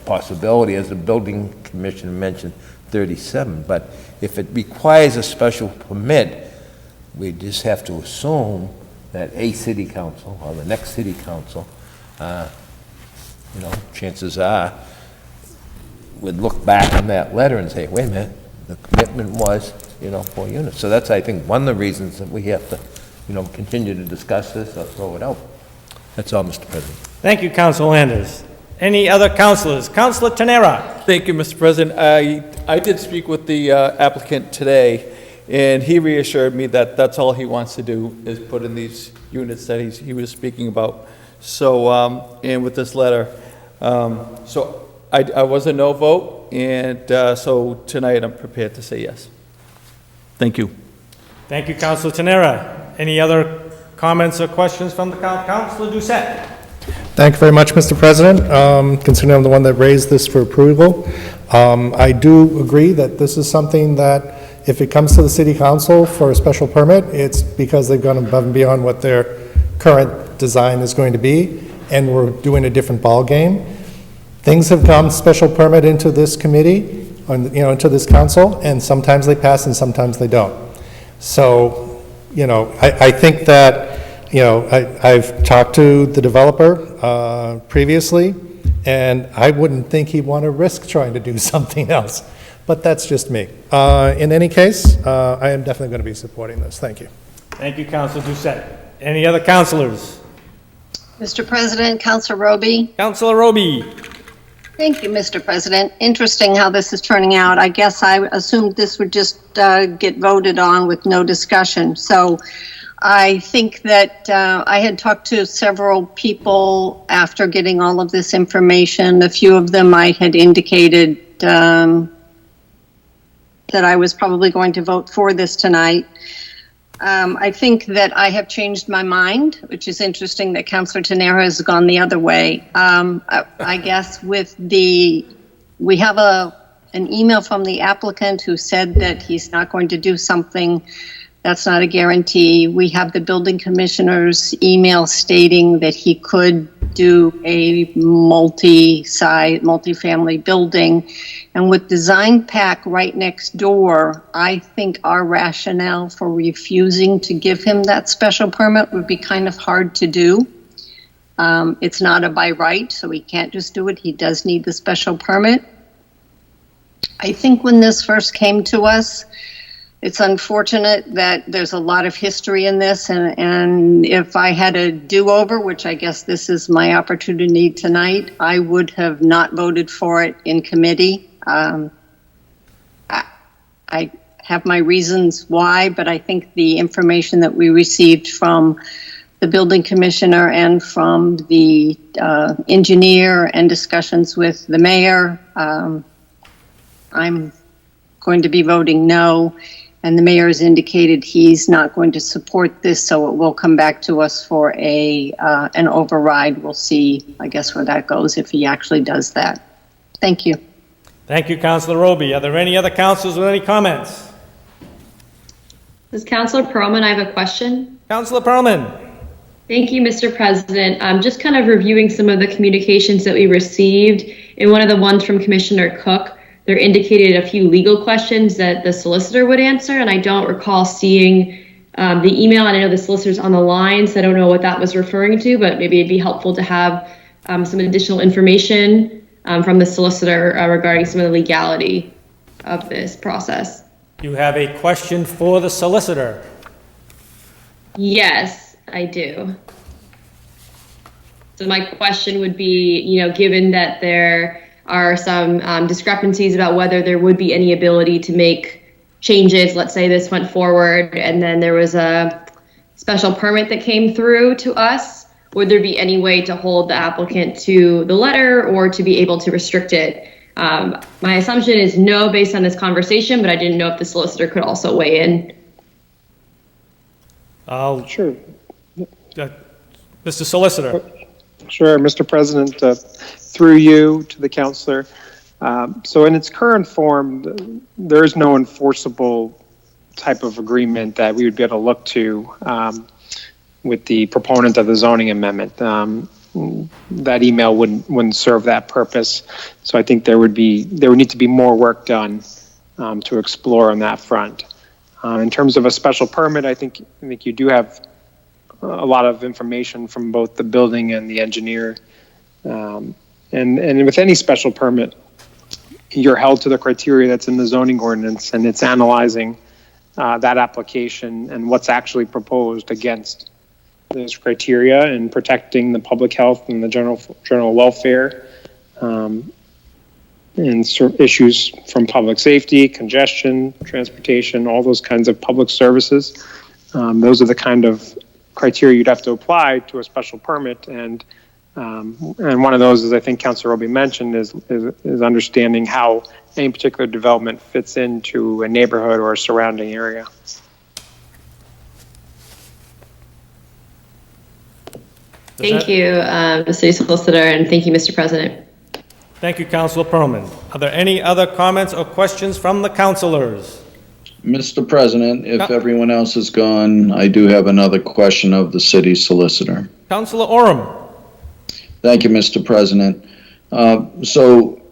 possibility, as the building commissioner mentioned, 37. But if it requires a special permit, we just have to assume that a city council or the next city council, chances are, would look back on that letter and say, wait a minute, the commitment was, 4 units. So that's, I think, one of the reasons that we have to, continue to discuss this or throw it out. That's all, Mr. President. Thank you, Councilor Landers. Any other councilors? Councilor Tenera. Thank you, Mr. President. I did speak with the applicant today, and he reassured me that that's all he wants to do is put in these units that he was speaking about. So, and with this letter, so I was a no vote, and so tonight I'm prepared to say yes. Thank you. Thank you, Councilor Tenera. Any other comments or questions from the Councilor Doucette? Thank you very much, Mr. President. Considering I'm the one that raised this for approval, I do agree that this is something that if it comes to the city council for a special permit, it's because they've gone above and beyond what their current design is going to be, and we're doing a different ball game. Things have come special permit into this committee, into this council, and sometimes they pass and sometimes they don't. So, I think that, I've talked to the developer previously, and I wouldn't think he'd want to risk trying to do something else. But that's just me. In any case, I am definitely going to be supporting this. Thank you. Thank you, Councilor Doucette. Any other councilors? Mr. President, Councilor Roby. Councilor Roby. Thank you, Mr. President. Interesting how this is turning out. I guess I assumed this would just get voted on with no discussion. So I think that I had talked to several people after getting all of this information. A few of them I had indicated that I was probably going to vote for this tonight. I think that I have changed my mind, which is interesting that Councilor Tenera has gone the other way. I guess we have an email from the applicant who said that he's not going to do something. That's not a guarantee. We have the building commissioner's email stating that he could do a multi-family building. And with Design Pack right next door, I think our rationale for refusing to give him that special permit would be kind of hard to do. It's not a by right, so he can't just do it. He does need the special permit. I think when this first came to us, it's unfortunate that there's a lot of history in this, and if I had a do-over, which I guess this is my opportunity tonight, I would have not voted for it in committee. I have my reasons why, but I think the information that we received from the building commissioner and from the engineer and discussions with the mayor, I'm going to be voting no. And the mayor has indicated he's not going to support this, so it will come back to us for an override. We'll see, I guess, where that goes if he actually does that. Thank you. Thank you, Councilor Roby. Are there any other councilors with any comments? This is Councilor Perlman. I have a question. Councilor Perlman. Thank you, Mr. President. I'm just kind of reviewing some of the communications that we received. In one of the ones from Commissioner Cook, there indicated a few legal questions that the solicitor would answer, and I don't recall seeing the email, and I know the solicitor's on the line, so I don't know what that was referring to, but maybe it'd be helpful to have some additional information from the solicitor regarding some of the legality of this process. You have a question for the solicitor. Yes, I do. So my question would be, given that there are some discrepancies about whether there would be any ability to make changes. Let's say this went forward and then there was a special permit that came through to us. Would there be any way to hold the applicant to the letter or to be able to restrict it? My assumption is no based on this conversation, but I didn't know if the solicitor could also weigh in. Sure. Mr. Solicitor. Sure, Mr. President, through you to the councillor. So in its current form, there is no enforceable type of agreement that we would be able to look to with the proponent of the zoning amendment. That email wouldn't serve that purpose. So I think there would need to be more work done to explore on that front. In terms of a special permit, I think you do have a lot of information from both the building and the engineer. And with any special permit, you're held to the criteria that's in the zoning ordinance, and it's analyzing that application and what's actually proposed against those criteria and protecting the public health and the general welfare, and issues from public safety, congestion, transportation, all those kinds of public services. Those are the kind of criteria you'd have to apply to a special permit, and one of those, as I think Councilor Roby mentioned, is understanding how any particular development fits into a neighborhood or a surrounding area. Thank you, the City Solicitor, and thank you, Mr. President. Thank you, Councilor Perlman. Are there any other comments or questions from the councilors? Mr. President, if everyone else is gone, I do have another question of the city solicitor. Councilor Oram. Thank you, Mr. President. So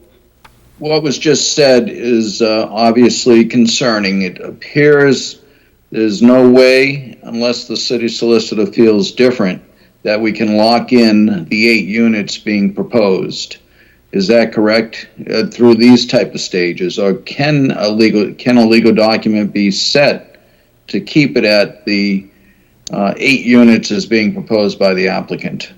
what was just said is obviously concerning. It appears there's no way, unless the city solicitor feels different, that we can lock in the 8 units being proposed. Is that correct? Through these type of stages, or can a legal document be set to keep it at the 8 units as being proposed by the applicant?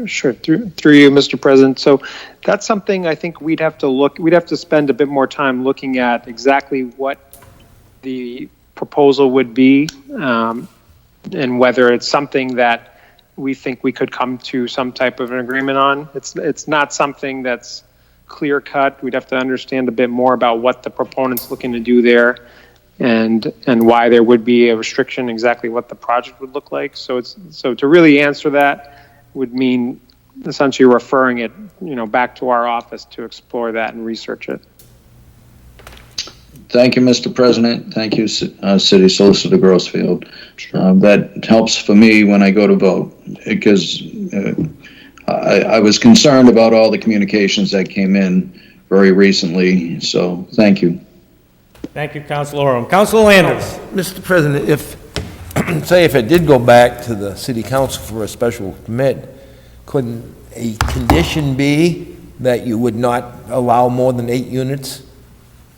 Sure, through you, Mr. President. So that's something I think we'd have to spend a bit more time looking at exactly what the proposal would be, and whether it's something that we think we could come to some type of an agreement on. It's not something that's clear cut. We'd have to understand a bit more about what the proponent's looking to do there, and why there would be a restriction, exactly what the project would look like. So to really answer that would mean essentially referring it, back to our office to explore that and research it. Thank you, Mr. President. Thank you, City Solicitor Grossfield. That helps for me when I go to vote, because I was concerned about all the communications that came in very recently. So thank you. Thank you, Councilor Oram. Councilor Landers. Mr. President, say if it did go back to the city council for a special permit, couldn't a condition be that you would not allow more than 8 units?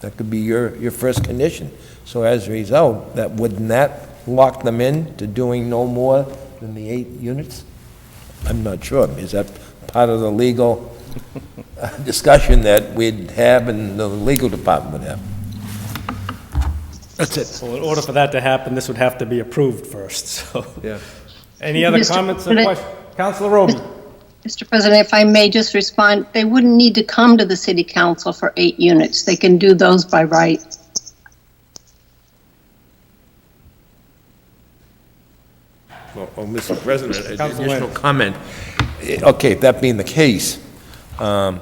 That could be your first condition. So as a result, wouldn't that lock them in to doing no more than the 8 units? I'm not sure. Is that part of the legal discussion that we'd have and the legal department would have? That's it. Well, in order for that to happen, this would have to be approved first, so. Yeah. Any other comments or questions? Councilor Roby. Mr. President, if I may just respond, they wouldn't need to come to the city council for 8 units. They can do those by right. Well, Mr. President, an additional comment. Okay, that being the case, but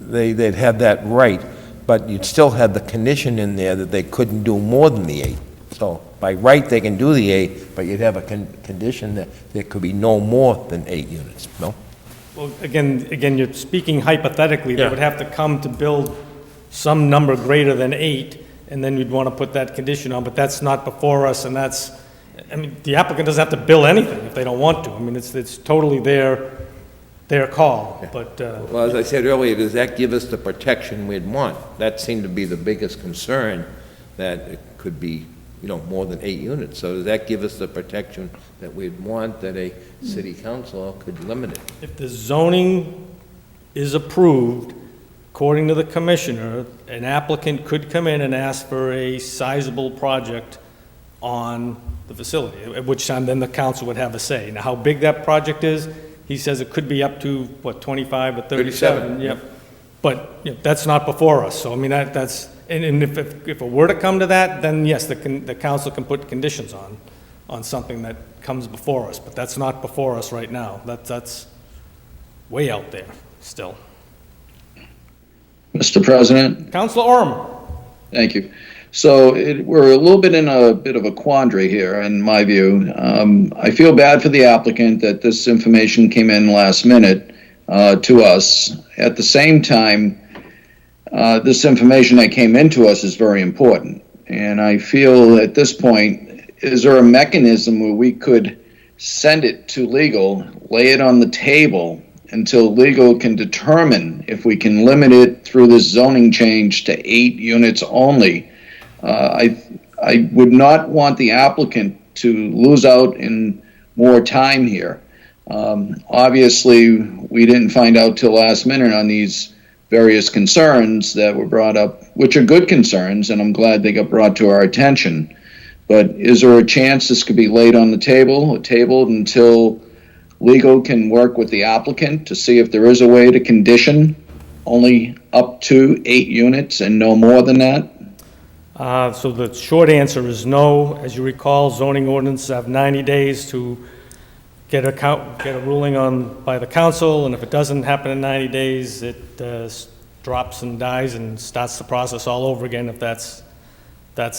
they'd have that right, but you'd still have the condition in there that they couldn't do more than the 8. So by right, they can do the 8, but you'd have a condition that there could be no more than 8 units, no? Well, again, you're speaking hypothetically. They would have to come to build some number greater than 8, and then you'd want to put that condition on, but that's not before us, and the applicant doesn't have to bill anything if they don't want to. I mean, it's totally their call, Yeah. but... Well, as I said earlier, does that give us the protection we'd want? That seemed to be the biggest concern, that it could be, more than 8 units. So does that give us the protection that we'd want, that a city council could limit it? If the zoning is approved, according to the commissioner, an applicant could come in and ask for a sizable project on the facility, at which time then the council would have a say. Now, how big that project is, he says it could be up to, 25 or 37? Yep. But that's not before us. So, I mean, that's... And if it were to come to that, then yes, the council can put conditions on something that comes before us. But that's not before us right now. That's way out there still. Mr. President? Councilor Oram. Thank you. So we're a little bit in a bit of a quandary here, in my view. I feel bad for the applicant that this information came in last minute to us. At the same time, this information that came into us is very important. And I feel at this point, is there a mechanism where we could send it to legal, lay it on the table until legal can determine if we can limit it through this zoning change to 8 units only? I would not want the applicant to lose out in more time here. Obviously, we didn't find out till last minute on these various concerns that were brought up, which are good concerns, and I'm glad they got brought to our attention. But is there a chance this could be laid on the table, or tabled until legal can work with the applicant to see if there is a way to condition only up to 8 units and no more than that? So the short answer is no. As you recall, zoning ordinances have 90 days to get a ruling on by the council, and if it doesn't happen in 90 days, it drops and dies and starts the process all over again if that's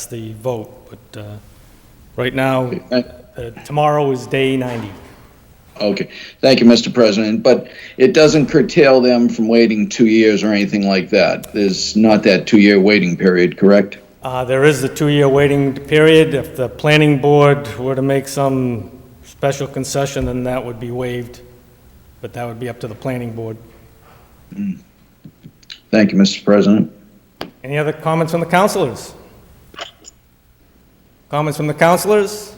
the vote. But right now, tomorrow is day 90. Okay, thank you, Mr. President. But it doesn't curtail them from waiting 2 years or anything like that. There's not that 2-year waiting period, correct? There is the 2-year waiting period. If the planning board were to make some special concession, then that would be waived, but that would be up to the planning board. Thank you, Mr. President. Any other comments from the councilors? Comments from the councilors?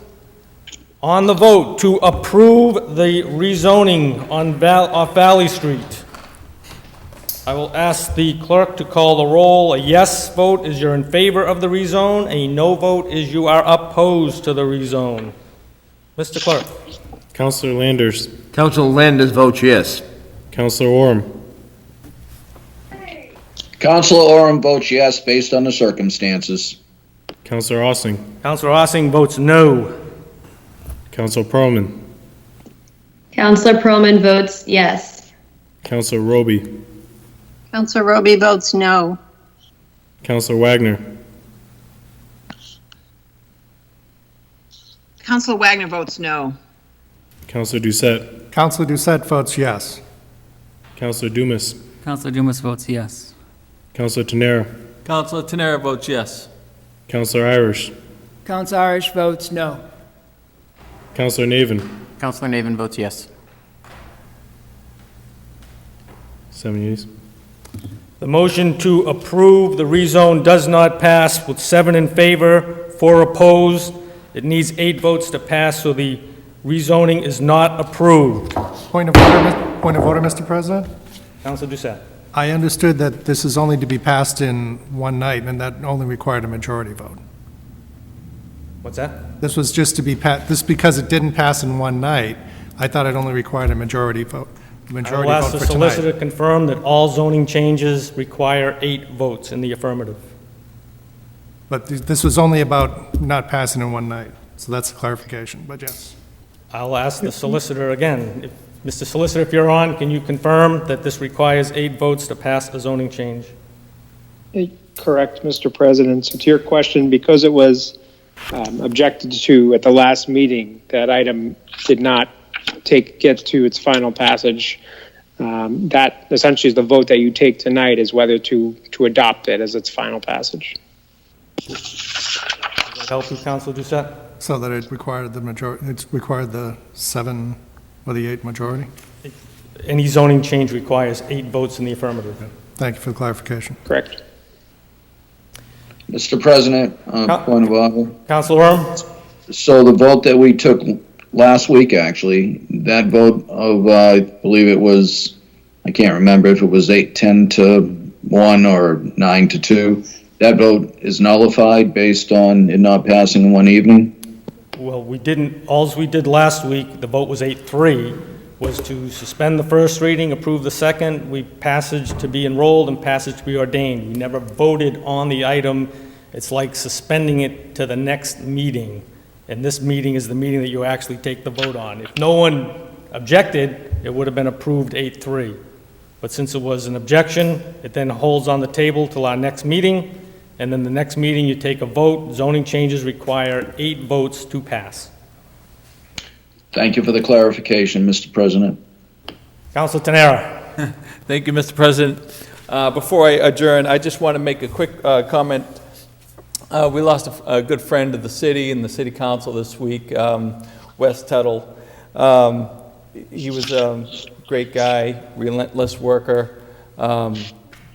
On the vote to approve the rezoning on off Valley Street, I will ask the clerk to call the roll. A yes vote is you're in favor of the rezone. A no vote is you are opposed to the rezone. Mr. Clerk. Counselor Landers. Counselor Landers votes yes. Counselor Orem. Counselor Orem votes yes based on the circumstances. Counselor Ossing. Counselor Ossing votes no. Counselor Perlman. Counselor Perlman votes yes. Counselor Roby. Counselor Roby votes no. Counselor Wagner. Counselor Wagner votes no. Counselor Doucette. Counselor Doucette votes yes. Counselor Dumas. Counselor Dumas votes yes. Counselor Tenera. Counselor Tenera votes yes. Counselor Irish. Counselor Irish votes no. Counselor Navin. Counselor Navin votes yes. 7 yeas. The motion to approve the rezone does not pass with 7 in favor, 4 opposed. It needs 8 votes to pass, so the rezoning is not approved. Point of order, Mr. President? Councilor Doucette. I understood that this is only to be passed in one night, and that only required a majority vote. What's that? This was just to be because it didn't pass in one night, I thought it only required a majority vote. I will ask the solicitor to confirm that all zoning changes require 8 votes in the affirmative. But this was only about not passing in one night, so that's a clarification, but yes. I'll ask the solicitor again. Mr. Solicitor, if you're on, can you confirm that this requires 8 votes to pass a zoning change? Correct, Mr. President. So to your question, because it was objected to at the last meeting, that item did not get to its final passage. That essentially is the vote that you take tonight, is whether to adopt it as its final passage. Does that help you, Councilor Doucette? So that it required the majority, it required the 7 or the 8 majority? Any zoning change requires 8 votes in the affirmative. Thank you for the clarification. Correct. Mr. President, point of order. Councilor Orem? So the vote that we took last week, actually, that vote of, I believe it was, I can't remember if it was 8-10 to 1 or 9-2. That vote is nullified based on it not passing in one evening? Well, we didn't, alls we did last week, the vote was 8-3, was to suspend the first reading, approve the second, we passage to be enrolled and passage to be ordained. We never voted on the item. It's like suspending it to the next meeting. And this meeting is the meeting that you actually take the vote on. If no one objected, it would have been approved 8-3. But since it was an objection, it then holds on the table till our next meeting, and then the next meeting you take a vote. Zoning changes require 8 votes to pass. Thank you for the clarification, Mr. President. Councilor Tenera. Thank you, Mr. President. Before I adjourn, I just want to make a quick comment. We lost a good friend of the city and the city council this week, Wes Tuttle. He was a great guy, relentless worker,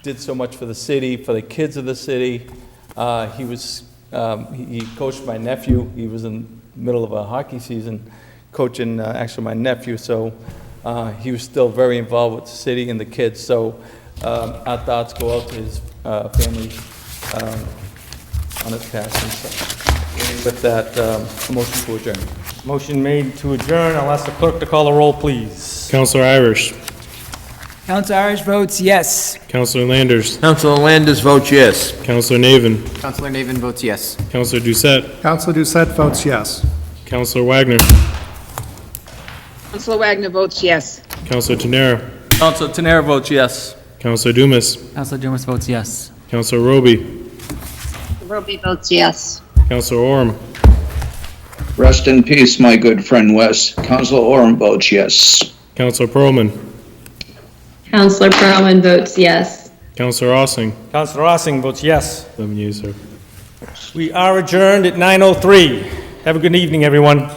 did so much for the city, for the kids of the city. He coached my nephew. He was in the middle of a hockey season coaching actually my nephew, so he was still very involved with the city and the kids. So our thoughts go out to his family on his passing. So with that, motion to adjourn. Motion made to adjourn. I'll ask the clerk to call the roll, please. Counselor Irish. Counselor Irish votes yes. Counselor Landers. Counselor Landers votes yes. Counselor Navin. Counselor Navin votes yes. Counselor Doucette. Counselor Doucette votes yes. Counselor Wagner. Counselor Wagner votes yes. Counselor Tenera. Counselor Tenera votes yes. Counselor Dumas. Counselor Dumas votes yes. Counselor Roby. Roby votes yes. Counselor Orem. Rest in peace, my good friend Wes. Councilor Orem votes yes. Counselor Perlman. Counselor Perlman votes yes. Counselor Ossing. Counselor Ossing votes yes. 11 yeas, sir. We are adjourned at 9:03. Have a good evening, everyone.